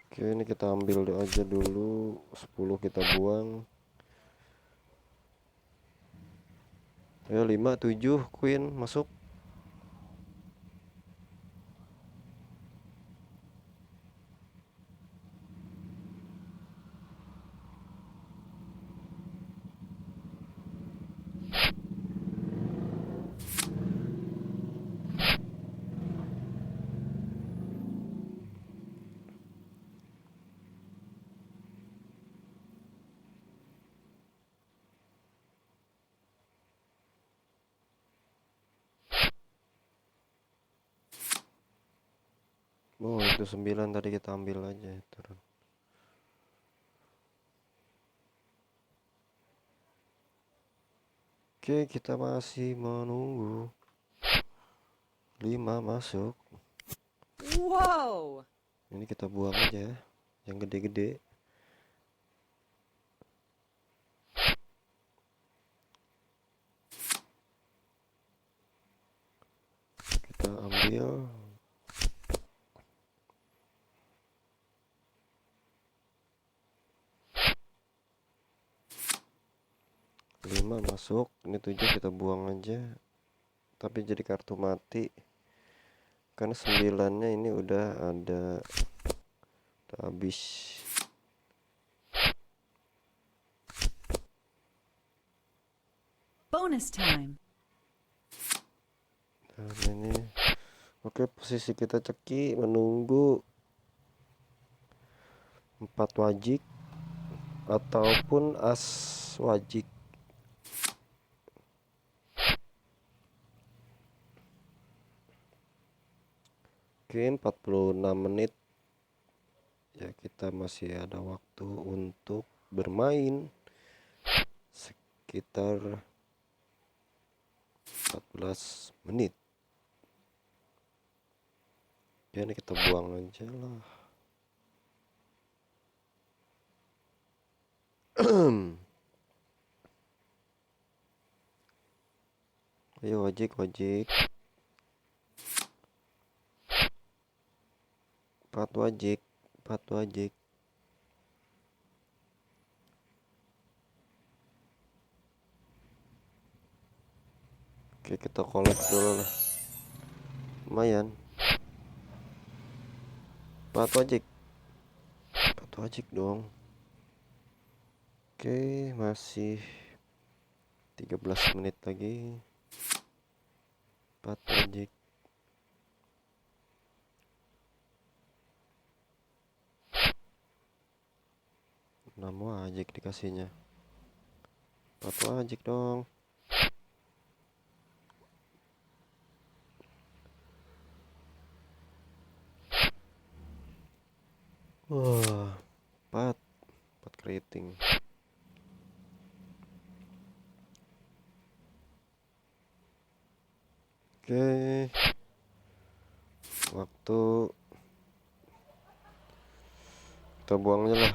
Oke, ini kita ambil aja dulu. 10 kita buang. Ya, 5 7 Queen masuk. Oh itu 9 tadi, kita ambil aja turun. Oke, kita masih menunggu 5 masuk. Whoa! Ini kita buang aja yang gede-gede. Kita ambil. Lima masuk. Ini 7 kita buang aja, tapi jadi kartu mati karena 9-nya ini udah habis. Bonus time. Dan ini oke, posisi kita ceki menunggu 4 wajik ataupun as wajik. Oke, 46 menit ya, kita masih ada waktu untuk bermain sekitar 14 menit. Ya ini kita buang aja lah. Ayo wajik 4 wajik 4 wajik. Oke, kita collect dulu lah, lumayan. 4 wajik 4 wajik dong. Oke, masih 13 menit lagi. 4 wajik. 6 wajik dikasihnya. 4 wajik dong. Wah, 4 keriting. Oke, waktu kita buang aja lah,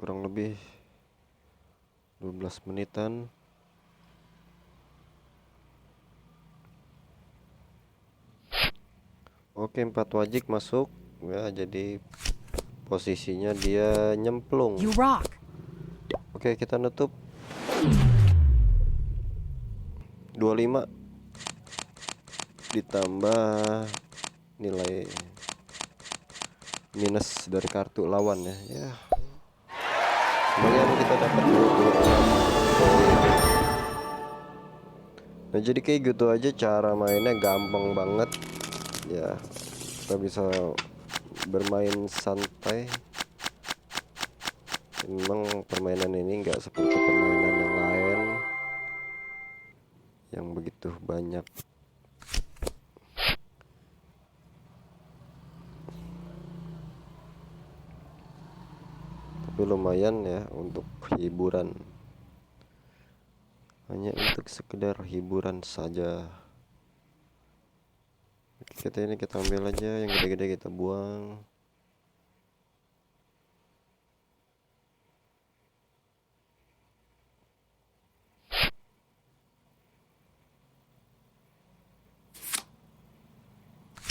kurang lebih 12 menitan. Oke, 4 wajik masuk ya, jadi posisinya dia nyemplung. You rock. Oke, kita nutup 25 ditambah nilai minus dari kartu lawan ya. Ya, lumayan kita dapat 26 poin. Nah, jadi kayak gitu aja cara mainnya, gampang banget ya. Kita bisa bermain santai. Memang permainan ini nggak seperti permainan yang lain yang begitu banyak. Tapi lumayan ya untuk hiburan. Hanya untuk sekedar hiburan saja. Oke, kita ambil aja yang gede-gede, kita buang.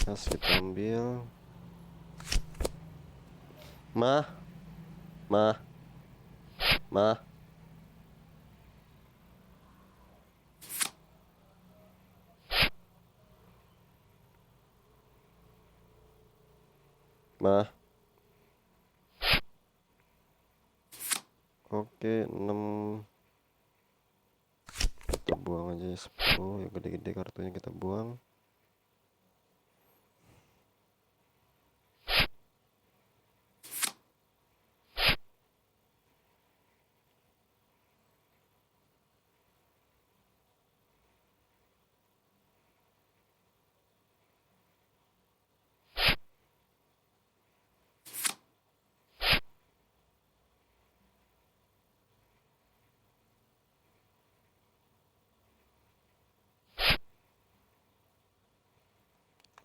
Mas, kita ambil. Mah, mah, mah. Mah. Oke, 6. Kita buang aja 10, yang gede-gede kartunya kita buang.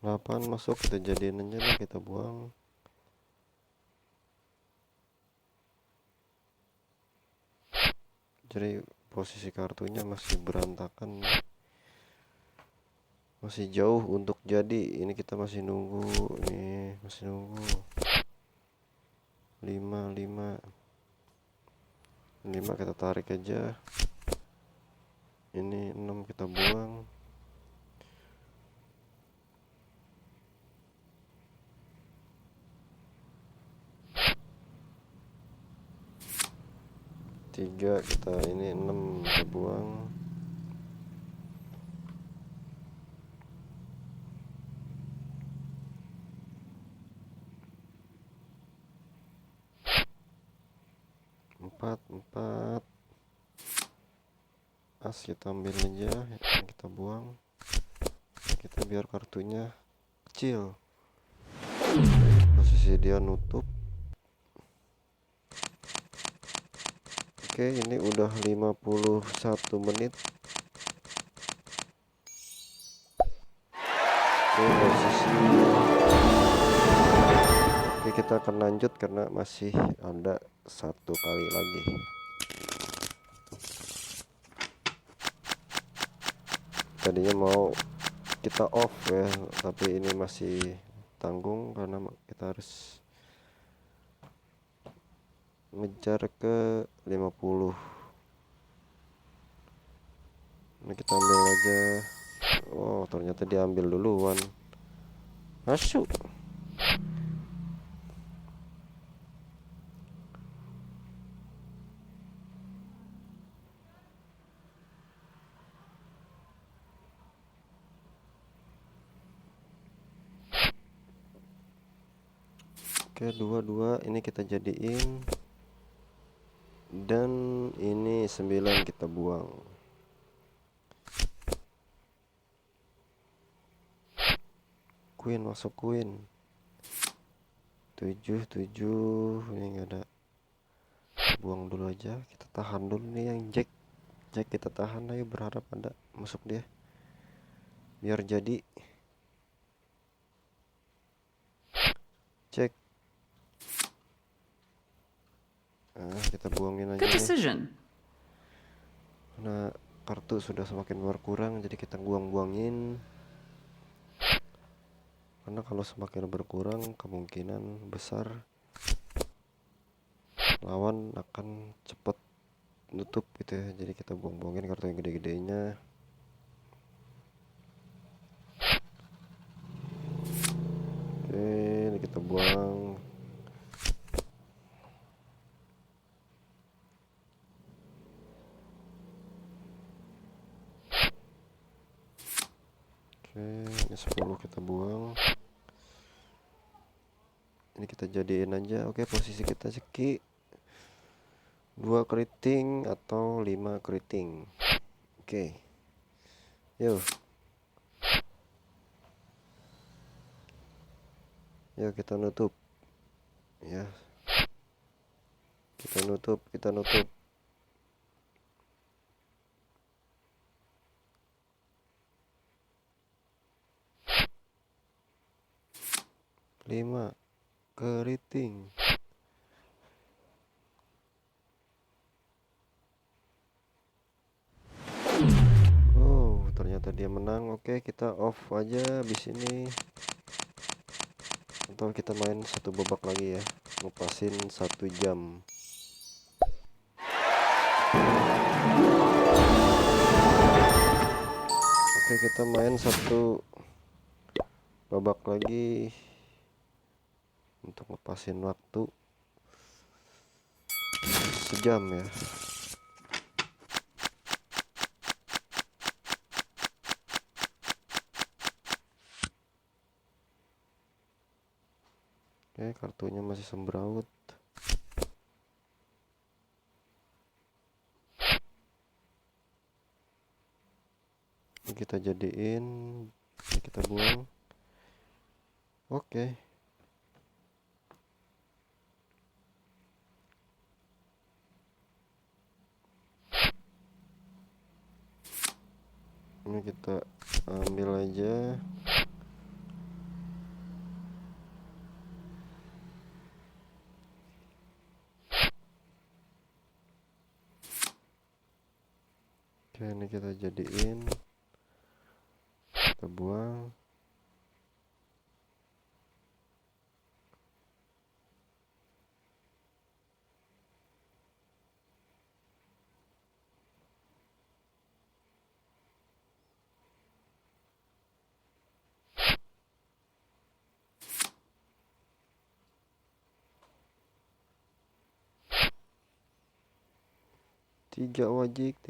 8 masuk, kita jadiin aja lah, kita buang. Jadi posisi kartunya masih berantakan, masih jauh untuk jadi. Ini kita masih nunggu nih, masih nunggu. 5 kita tarik aja. Ini 6 kita buang. Tiga kita, ini 6 kita buang. Empat as kita ambil aja, yang kita buang. Kita biar kartunya kecil, posisi dia nutup. Oke, ini udah 51 menit. Oke, posisi. Oke, kita akan lanjut karena masih ada satu kali lagi. Tadinya mau kita off ya, tapi ini masih tanggung karena kita harus ngejar ke 50. Ini kita ambil aja. Oh, ternyata diambil duluan. Masuk. Oke, 2 ini kita jadiin. Dan ini 9 kita buang. Queen masuk, queen. 7 ini nggak ada. Buang dulu aja, kita tahan dulu nih yang jack kita tahan. Ayo, berharap ada masuk dia biar jadi. Cek. Kita buangin aja Good nih. decision. Nah, kartu sudah semakin berkurang, jadi kita buang-buangin. Karena kalau semakin berkurang, kemungkinan besar lawan akan cepet nutup gitu ya. Jadi kita buang-buangin kartu yang gede-gedenya. Oke, ini kita buang. Oke, ini 10 kita buang. Ini kita jadiin aja. Oke, posisi kita ceki 2 keriting atau 5 keriting. Oke, yuk kita nutup ya. Kita nutup 5 keriting. Oh, ternyata dia menang. Oke, kita off aja di sini. Atau kita main satu babak lagi ya, ngepasin 1 jam. Oke, kita main satu babak lagi untuk ngepasin waktu sejam ya. Oke, kartunya masih sembraut. Ini kita jadiin, ini kita buang. Oke. Ini kita ambil aja. Oke, ini kita jadiin, kita buang. Tiga wajik,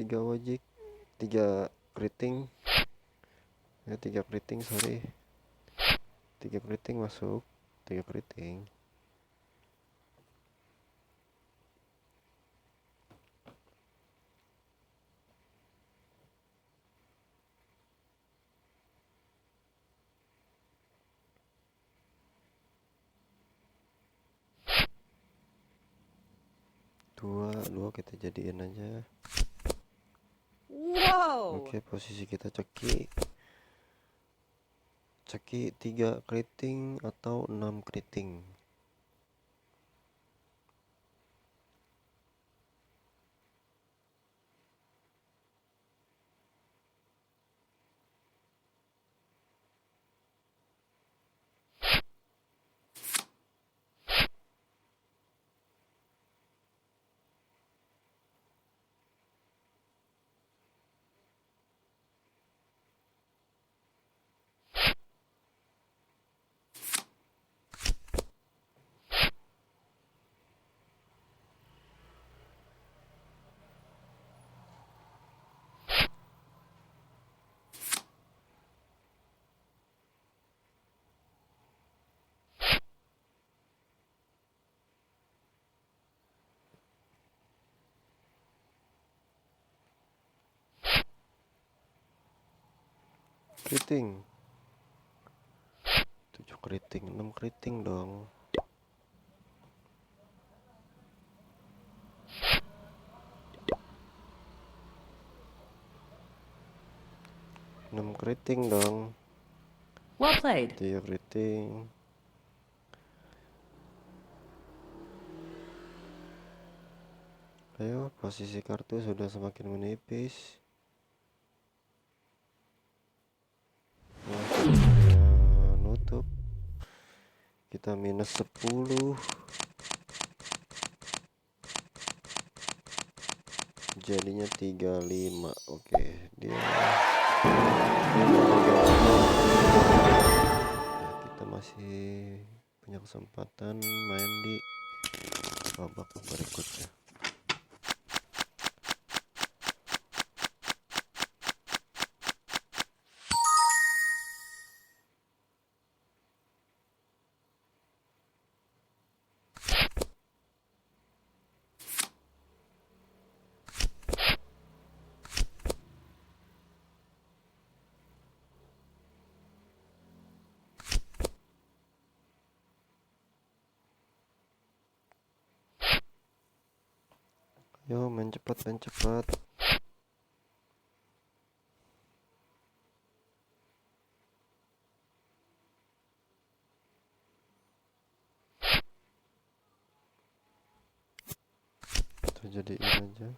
tiga keriting ya, tiga keriting, sorry, tiga keriting masuk, tiga keriting. Dua kita jadiin aja. Whoa! Oke, posisi kita ceki 3 keriting atau 6 keriting. Keriting 7 keriting, 6 keriting dong. Enam keriting dong. Well played. 3 keriting. Ayo, posisi kartu sudah semakin menipis. Nah, kita nutup. Kita minus 10. Jadinya 35. Oke, dia ya, kita masih punya kesempatan main di babak berikutnya. Yo, main cepat, main cepat. Kita jadiin aja.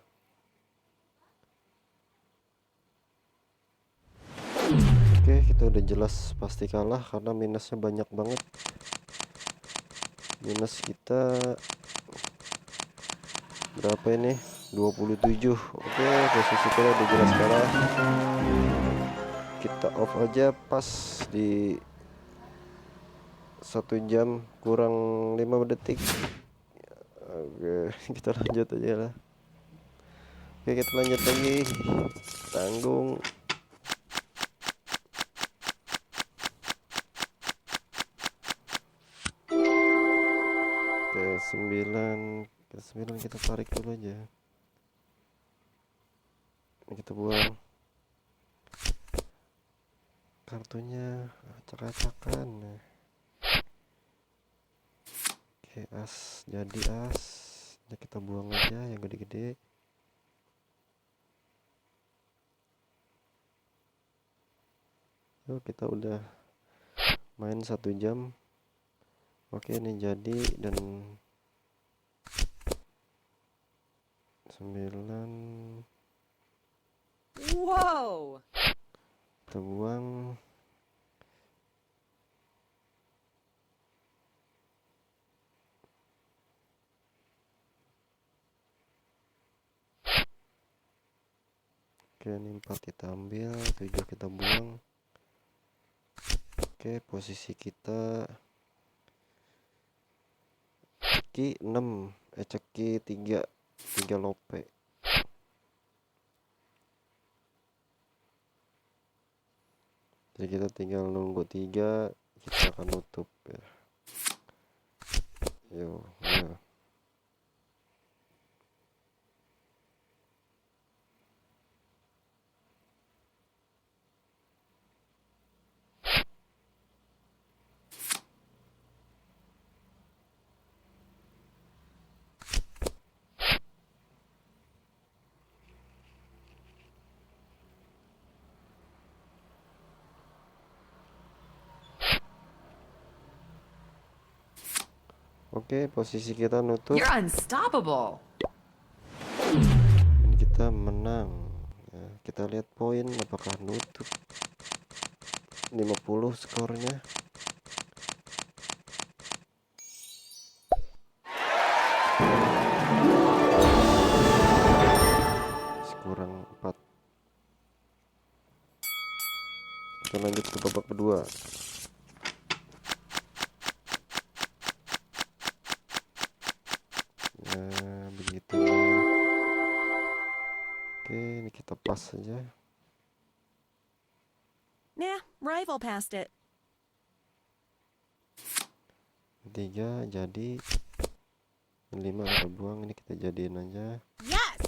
Oke, kita udah jelas pasti kalah karena minusnya banyak banget. Minus kita berapa ini? 27. Oke, posisi kita udah jelas kalah. Kita off aja pas di 1 jam kurang 5 detik. Oke, kita lanjut aja lah. Oke, kita lanjut lagi. Tanggung. Oke, 9 kita tarik dulu aja. Ini kita buang kartunya, acak-acakan. Oke, as, jadi as. Ya, kita buang aja yang gede-gede. Yuk, kita udah main 1 jam. Oke, ini jadi dan 9. kita buang. Oke, ini 4 kita ambil, 7 kita buang. Oke, posisi kita ceki 6, ceki 3 lope. Jadi kita tinggal nunggu 3, kita akan nutup ya. Yo, ya. Oke, posisi kita nutup. You're unstoppable. Ini kita menang ya, kita lihat poin apakah nutup. 50 skornya. Kurang 4. Kita lanjut ke babak kedua. Ya, begitu. Oke, ini kita pas saja. Nah, rival passed it. 3 jadi. 5 kita buang, ini kita jadiin aja. Yes!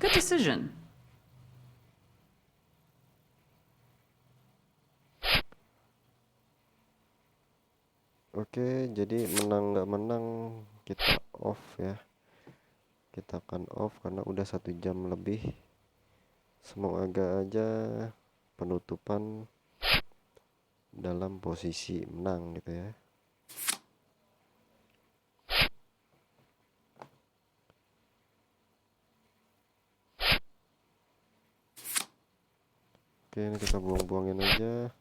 Good decision. Oke, jadi menang nggak menang kita off ya. Kita akan off karena udah 1 jam lebih. Semoga aja penutupan dalam posisi menang gitu ya. Oke, ini kita buang-buangin aja.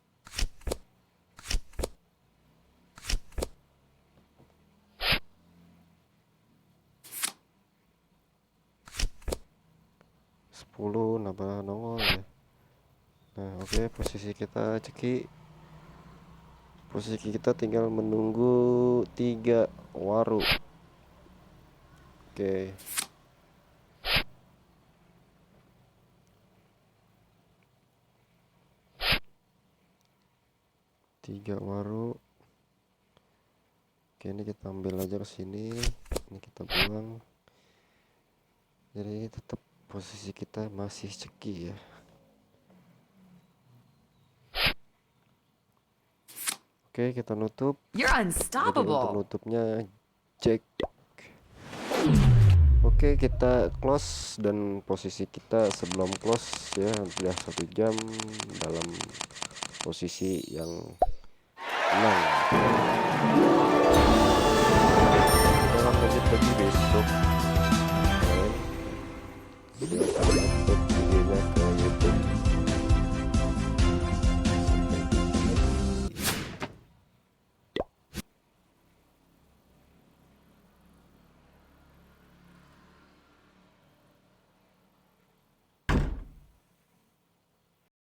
Nambah nongol ya. Nah, oke, posisi kita ceki. Posisi kita tinggal menunggu 3 waru. Oke. Tiga waru. Oke, ini kita ambil aja ke sini. Ini kita buang. Jadi tetap posisi kita masih ceki ya. Oke, kita nutup. You're Jadi untuk unstoppable. nutupnya jack. Oke, kita close dan posisi kita sebelum close ya sudah 1 jam dalam posisi yang menang. Kita lanjut lagi besok.